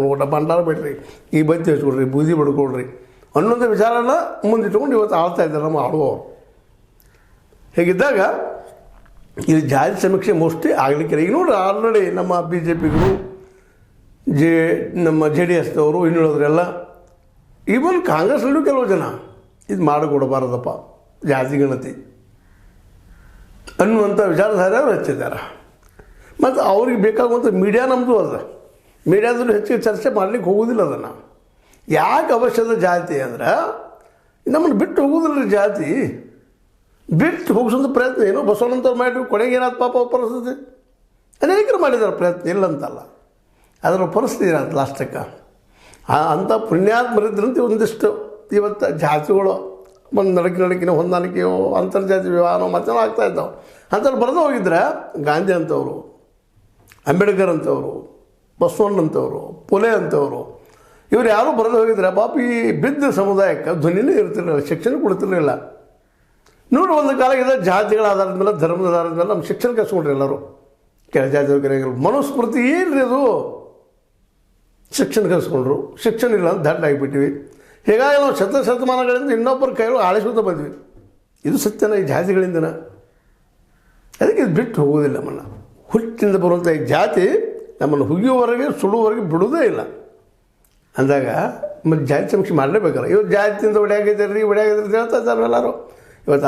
ಊಟ ಭಂಡಾರ ಬಿಡ್ರಿ, ಈ ಬತ್ತಿ ಹಚ್ಕೊಡ್ರಿ, ಬೂದಿ ಬಡ್ಕೊಡ್ರಿ ಅನ್ನೋಂಥ ವಿಚಾರನ ಮುಂದಿಟ್ಕೊಂಡು ಇವತ್ತು ಆಳ್ತಾ ಇದ್ದಾರೆ ನಮ್ಮ ಆಳುವವರು. ಹೀಗಿದ್ದಾಗ ಇದು ಜಾತಿ ಸಮೀಕ್ಷೆ ಮೋಸ್ಟ್ಲಿ ಆಗಲಿಕ್ಕಿಲ್ಲ. ಈಗ ನೋಡ್ರಿ ಆಲ್ರೆಡಿ ನಮ್ಮ BJPಗರು, ನಮ್ಮ JDSದವರು, ಇನ್ನುಳಿದ್ರೆಲ್ಲ, ಈವನ್ ಕಾಂಗ್ರೆಸ್ನಲ್ಲೂ ಕೆಲವು ಜನ ಇದು ಮಾಡಿಕೊಡಬಾರದಪ್ಪ ಜಾತಿ ಗಣತಿ ಅನ್ನುವಂಥ ವಿಚಾರಧಾರೆ ಅವರು ಹಚ್ಚಿದ್ದಾರೆ. ಮತ್ತು ಅವ್ರಿಗೆ ಬೇಕಾಗುವಂಥ ಮೀಡಿಯಾ ನಮ್ಮದು ಅದ, ಮೀಡಿಯಾದಲ್ಲಿ ಹೆಚ್ಚಿಗೆ ಚರ್ಚೆ ಮಾಡಲಿಕ್ಕೆ ಹೋಗೋದಿಲ್ಲ. ಅದನ್ನು ಯಾಕೆ ಅವಶ್ಯದ ಜಾತಿ ಅಂದ್ರೆ ನಮ್ಮನ್ನು ಬಿಟ್ಟು ಹೋಗೋದಿಲ್ಲ. ಜಾತಿ ಬಿಟ್ಟು ಹೋಗಿಸೋಂಥ ಪ್ರಯತ್ನ ಏನೋ ಬಸವಣ್ಣಂತವ್ರು ಮಾಡಿದ್ರು, ಕೊನೆಗೆ ಏನಾದ ಪಾಪ ಅವ್ರ ಪರಿಸ್ಥಿತಿ ಅನೇಕರು ಮಾಡಿದ್ದಾರೆ ಪ್ರಯತ್ನ, ಇಲ್ಲಂತಲ್ಲ, ಅದರ ಪರಿಸ್ಥಿತಿ ಏನಾಯ್ತು ಲಾಸ್ಟಕ್ಕೆ. ಅಂಥ ಪುಣ್ಯಾತ್ಮರಿದ್ರಂತ ಒಂದಿಷ್ಟು ಇವತ್ತು ಜಾತಿಗಳು ಒಂದು ನಡಕಿನ ಹೊಂದಾಣಿಕೆಯೋ ಅಂತರ್ಜಾತಿ ವಿವಾಹನೋ ಮತ್ತೇನೋ ಆಗ್ತಾಯಿದ್ದಾವೆ. ಅಂಥವ್ರು ಬರೆದು ಹೋಗಿದ್ರೆ ಗಾಂಧಿ ಅಂತವರು, ಅಂಬೇಡ್ಕರ್ ಅಂತವರು, ಬಸವಣ್ಣಂತವರು, ಪುಲೆ ಅಂತವರು, ಇವ್ರು ಯಾರೂ ಬರೆದು ಹೋಗಿದ್ರೆ ಪಾಪ ಈ ಬಿದ್ದ ಸಮುದಾಯಕ್ಕೆ ಧ್ವನಿನೇ ಇರ್ತಿರಲಿಲ್ಲ, ಶಿಕ್ಷಣ ಕೊಡ್ತಿರಲಿಲ್ಲ. ನೋಡಿ ಒಂದು ಕಾಲ ಇದೆ ಜಾತಿಗಳ ಆಧಾರದ ಮೇಲೆ, ಧರ್ಮದ ಆಧಾರದ ಮೇಲೆ ನಮ್ಮ ಶಿಕ್ಷಣ ಕಸ್ಕೊಂಡ್ರಿ ಎಲ್ಲರೂ. ಕೆಲ ಜಾತಿಗಳು ಮನುಸ್ಮೃತಿ ಏನ್ರಿ ಅದು, ಶಿಕ್ಷಣ ಕಲಿಸ್ಕೊಂಡ್ರು. ಶಿಕ್ಷಣ ಇಲ್ಲ ಅಂತ ದಡ್ಡ ಆಗಿಬಿಟ್ಟಿವಿ. ಹೀಗಾಗಿ ನಾವು ಶತಮಾನಗಳಿಂದ ಇನ್ನೊಬ್ಬರ ಕೈಯಲ್ಲಿ ಆಳಿಸುತ್ತಾ ಬಂದ್ವಿ. ಇದು ಸತ್ಯನ ಈ ಜಾತಿಗಳಿಂದನ. ಅದಕ್ಕೆ ಇದು ಬಿಟ್ಟು ಹೋಗೋದಿಲ್ಲ. ನಮ್ಮನ್ನು ಹುಟ್ಟಿಂದ ಬರುವಂಥ ಈ ಜಾತಿ ನಮ್ಮನ್ನು ಹುಗಿಯುವವರೆಗೆ ಸುಡುವವರೆಗೆ ಬಿಡೋದೇ ಇಲ್ಲ. ಅಂದಾಗ ಮತ್ತು ಜಾತಿ ಸಮೀಕ್ಷೆ ಮಾಡಲೇಬೇಕಲ್ಲ. ಇವ್ರು ಜಾತಿಯಿಂದ ಹೊಡೆಯಾಗಿದ್ದೀರಿ ಅಂತ ಹೇಳ್ತಾ ಇದ್ದಾರೆ ಎಲ್ಲರೂ.